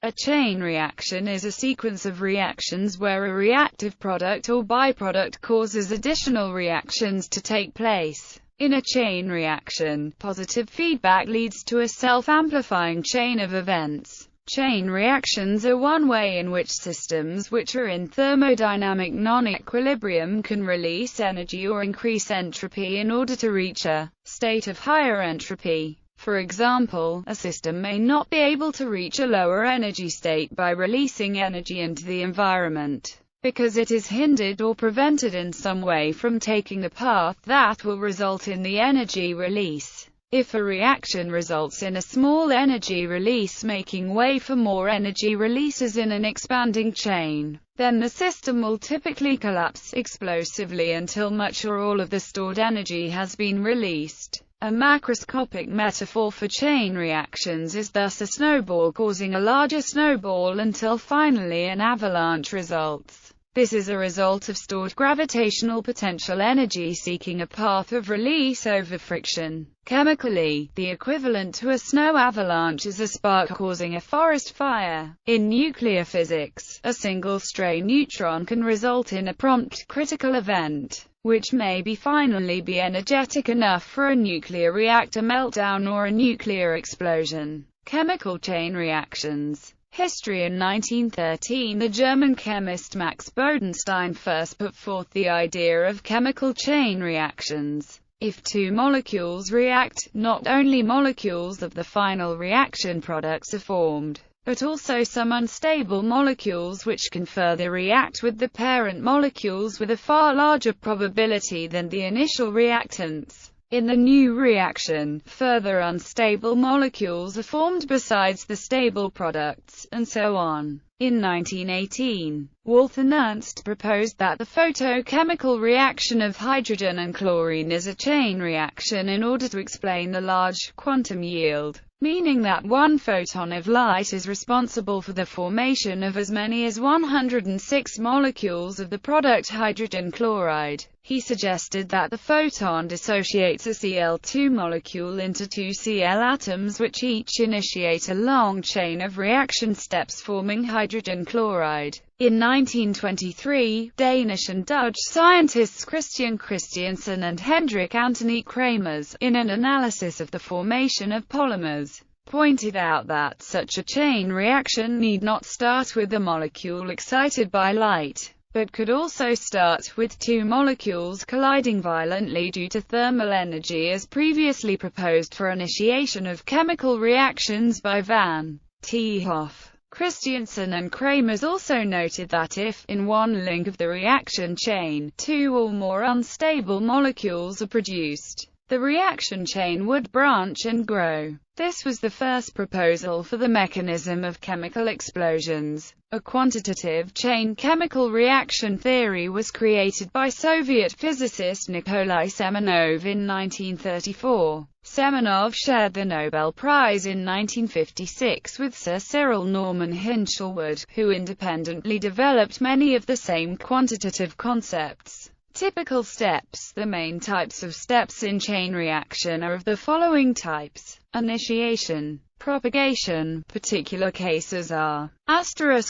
A chain reaction is a sequence of reactions where a reactive product or byproduct causes additional reactions to take place. In a chain reaction, positive feedback leads to a self-amplifying chain of events. Chain reactions are one way in which systems which are in thermodynamic non-equilibrium can release energy or increase entropy in order to reach a state of higher entropy. For example, a system may not be able to reach a lower energy state by releasing energy into the environment, because it is hindered or prevented in some way from taking the path that will result in the energy release. If a reaction results in a small energy release making way for more energy releases in an expanding chain, then the system will typically collapse explosively until much or all of the stored energy has been released. A macroscopic metaphor for chain reactions is thus a snowball causing a larger snowball until finally an avalanche results. This is a result of stored gravitational potential energy seeking a path of release over friction. Chemically, the equivalent to a snow avalanche is a spark causing a forest fire. In nuclear physics, a single stray neutron can result in a prompt critical event, which may finally be energetic enough for a nuclear reactor meltdown or a nuclear explosion. Chemical chain reactions. History. In 1913, the German chemist Max Bodenstein first put forth the idea of chemical chain reactions. If two molecules react, not only molecules of the final reaction products are formed, but also some unstable molecules which can further react with the parent molecules with a far larger probability than the initial reactants. In the new reaction, further unstable molecules are formed besides the stable products, and so on. In 1918, Walther Nernst proposed that the photochemical reaction of hydrogen and chlorine is a chain reaction in order to explain the large quantum yield, meaning that one photon of light is responsible for the formation of as many as 106 molecules of the product hydrogen chloride. He suggested that the photon dissociates a Cl2 molecule into two Cl atoms which each initiate a long chain of reaction steps forming hydrogen chloride. In 1923, Danish and Dutch scientists Christian Christiansen and Hendrik Antony Kramers, in an analysis of the formation of polymers, pointed out that such a chain reaction need not start with a molecule excited by light, but could also start with two molecules colliding violently due to thermal energy as previously proposed for initiation of chemical reactions by Van 't Hoff. Christiansen and Kramers also noted that if, in one link of the reaction chain, two or more unstable molecules are produced, the reaction chain would branch and grow. This was the first proposal for the mechanism of chemical explosions. A quantitative chain chemical reaction theory was created by Soviet physicist Nikolai Semenov in 1934. Semenov shared the Nobel Prize in 1956 with Sir Cyril Norman Hinshelwood, who independently developed many of the same quantitative concepts. Typical steps. The main types of steps in chain reaction are of the following types: initiation, propagation. Particular cases are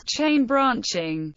chain branching,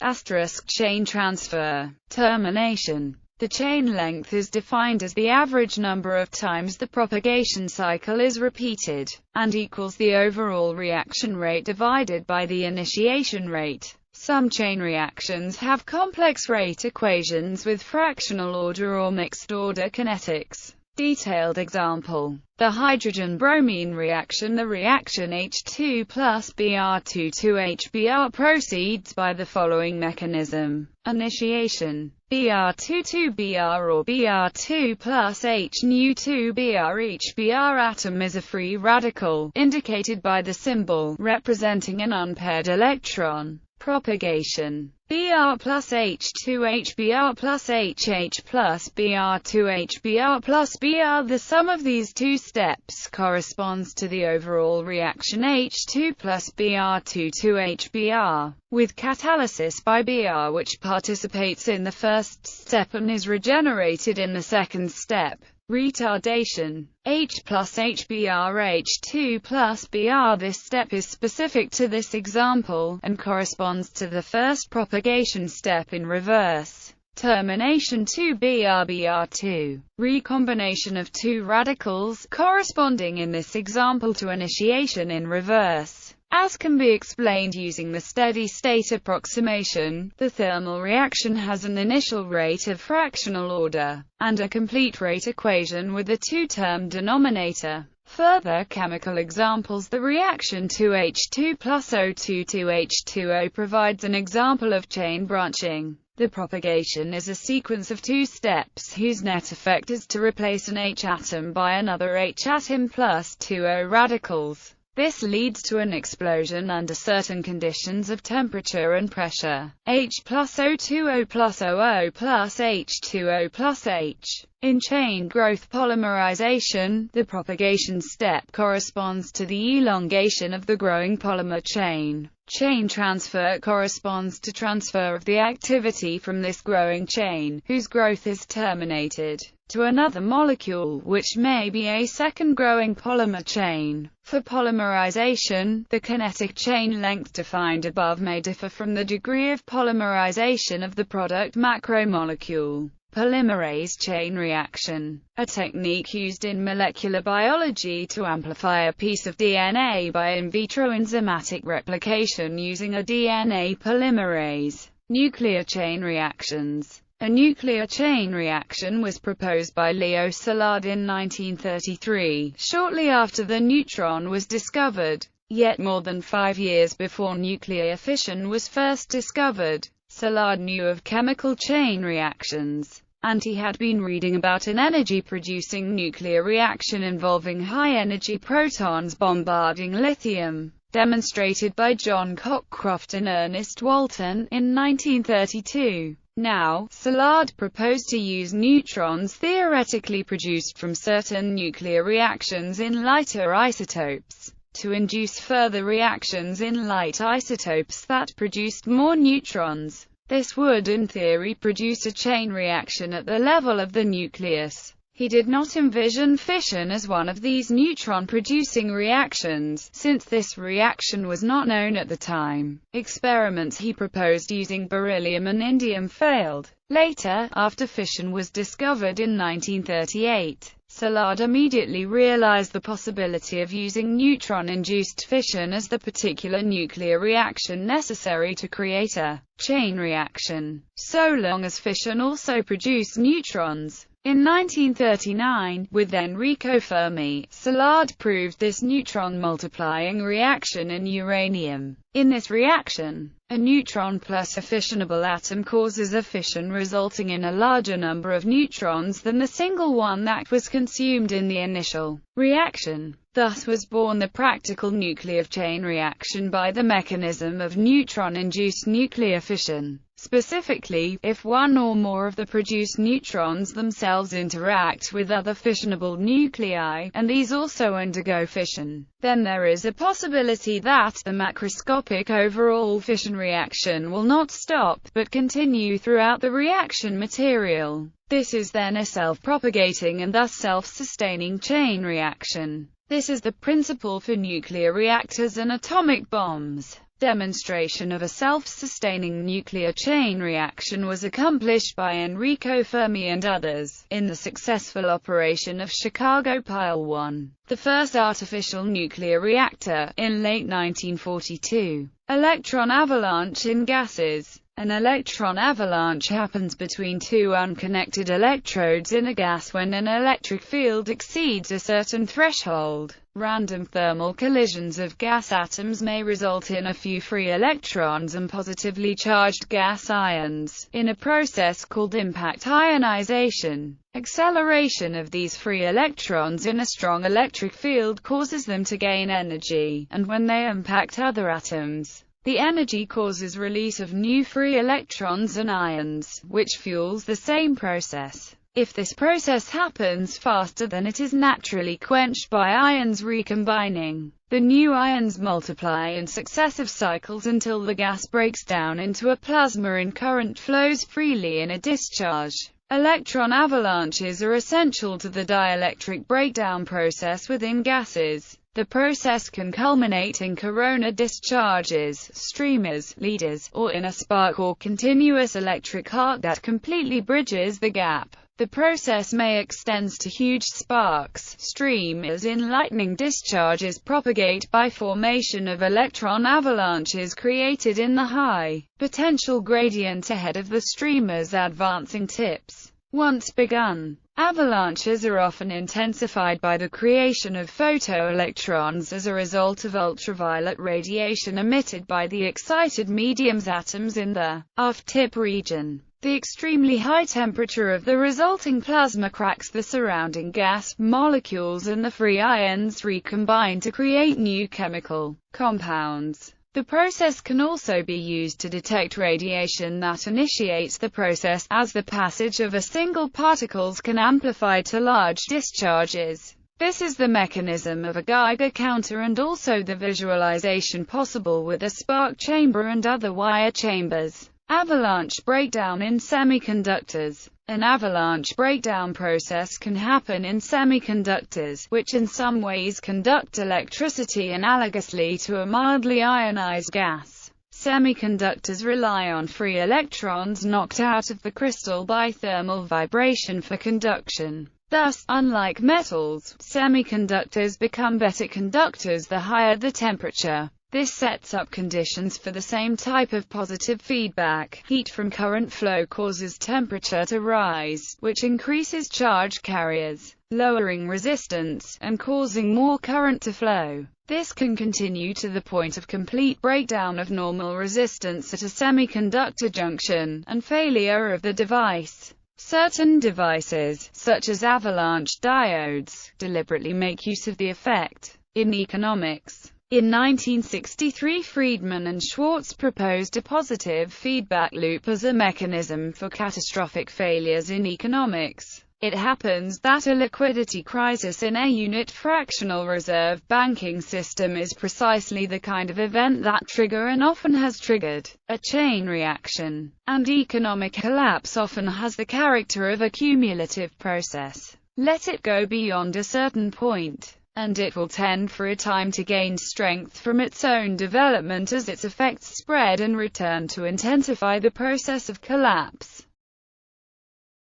chain transfer, termination. The chain length is defined as the average number of times the propagation cycle is repeated, and equals the overall reaction rate divided by the initiation rate. Some chain reactions have complex rate equations with fractional order or mixed order kinetics. Detailed example: the hydrogen-bromine reaction. The reaction H2 plus Br2 to HBr proceeds by the following mechanism. Initiation: Br2 to Br or Br2 plus H nu 2 Br. Each Br atom is a free radical, indicated by the symbol representing an unpaired electron. Propagation: Br plus H2 HBr plus HH plus Br2 HBr plus Br. The sum of these two steps corresponds to the overall reaction H2 plus Br2 to HBr, with catalysis by Br which participates in the first step and is regenerated in the second step. Retardation. H plus HBr H2 plus Br. This step is specific to this example, and corresponds to the first propagation step in reverse. Termination 2 Br-Br2. Recombination of two radicals, corresponding in this example to initiation in reverse. As can be explained using the steady-state approximation, the thermal reaction has an initial rate of fractional order, and a complete rate equation with a two-term denominator. Further chemical examples. The reaction 2H2 plus O2 to H2O provides an example of chain branching. The propagation is a sequence of two steps whose net effect is to replace an H atom by another H atom plus two O radicals. This leads to an explosion under certain conditions of temperature and pressure. H plus O2O plus OO plus H2O plus H. In chain growth polymerization, the propagation step corresponds to the elongation of the growing polymer chain. Chain transfer corresponds to transfer of the activity from this growing chain, whose growth is terminated, to another molecule, which may be a second growing polymer chain. For polymerization, the kinetic chain length defined above may differ from the degree of polymerization of the product macromolecule. Polymerase chain reaction, a technique used in molecular biology to amplify a piece of DNA by in vitro enzymatic replication using a DNA polymerase. Nuclear chain reactions. A nuclear chain reaction was proposed by Leo Szilard in 1933, shortly after the neutron was discovered. Yet more than 5 years before nuclear fission was first discovered, Szilard knew of chemical chain reactions, and he had been reading about an energy-producing nuclear reaction involving high-energy protons bombarding lithium, demonstrated by John Cockcroft and Ernest Walton in 1932. Now, Szilard proposed to use neutrons theoretically produced from certain nuclear reactions in lighter isotopes, to induce further reactions in light isotopes that produced more neutrons. This would in theory produce a chain reaction at the level of the nucleus. He did not envision fission as one of these neutron-producing reactions, since this reaction was not known at the time. Experiments he proposed using beryllium and indium failed. Later, after fission was discovered in 1938, Szilard immediately realized the possibility of using neutron-induced fission as the particular nuclear reaction necessary to create a chain reaction, so long as fission also produced neutrons. In 1939, with Enrico Fermi, Szilard proved this neutron-multiplying reaction in uranium. In this reaction, a neutron plus a fissionable atom causes a fission resulting in a larger number of neutrons than the single one that was consumed in the initial reaction. Thus was born the practical nuclear chain reaction by the mechanism of neutron-induced nuclear fission. Specifically, if one or more of the produced neutrons themselves interact with other fissionable nuclei, and these also undergo fission, then there is a possibility that the macroscopic overall fission reaction will not stop, but continue throughout the reaction material. This is then a self-propagating and thus self-sustaining chain reaction. This is the principle for nuclear reactors and atomic bombs. Demonstration of a self-sustaining nuclear chain reaction was accomplished by Enrico Fermi and others, in the successful operation of Chicago Pile 1, the first artificial nuclear reactor, in late 1942. Electron avalanche in gases. An electron avalanche happens between two unconnected electrodes in a gas when an electric field exceeds a certain threshold. Random thermal collisions of gas atoms may result in a few free electrons and positively charged gas ions, in a process called impact ionization. Acceleration of these free electrons in a strong electric field causes them to gain energy, and when they impact other atoms, the energy causes release of new free electrons and ions, which fuels the same process. If this process happens faster than it is naturally quenched by ions recombining, the new ions multiply in successive cycles until the gas breaks down into a plasma and current flows freely in a discharge. Electron avalanches are essential to the dielectric breakdown process within gases. The process can culminate in corona discharges, streamers, leaders, or in a spark or continuous electric arc that completely bridges the gap. The process may extend to huge sparks, streamers in lightning discharges propagate by formation of electron avalanches created in the high potential gradient ahead of the streamer's advancing tips. Once begun, avalanches are often intensified by the creation of photoelectrons as a result of ultraviolet radiation emitted by the excited medium's atoms in the off-tip region. The extremely high temperature of the resulting plasma cracks the surrounding gas molecules and the free ions recombine to create new chemical compounds. The process can also be used to detect radiation that initiates the process, as the passage of a single particles can amplify to large discharges. This is the mechanism of a Geiger counter and also the visualization possible with a spark chamber and other wire chambers. Avalanche breakdown in semiconductors. An avalanche breakdown process can happen in semiconductors, which in some ways conduct electricity analogously to a mildly ionized gas. Semiconductors rely on free electrons knocked out of the crystal by thermal vibration for conduction. Thus, unlike metals, semiconductors become better conductors the higher the temperature. This sets up conditions for the same type of positive feedback. Heat from current flow causes temperature to rise, which increases charge carriers, lowering resistance, and causing more current to flow. This can continue to the point of complete breakdown of normal resistance at a semiconductor junction, and failure of the device. Certain devices, such as avalanche diodes, deliberately make use of the effect. In economics, in 1963 Friedman and Schwartz proposed a positive feedback loop as a mechanism for catastrophic failures in economics. It happens that a liquidity crisis in a unit fractional reserve banking system is precisely the kind of event that trigger and often has triggered a chain reaction, and economic collapse often has the character of a cumulative process. Let it go beyond a certain point, and it will tend for a time to gain strength from its own development as its effects spread and return to intensify the process of collapse.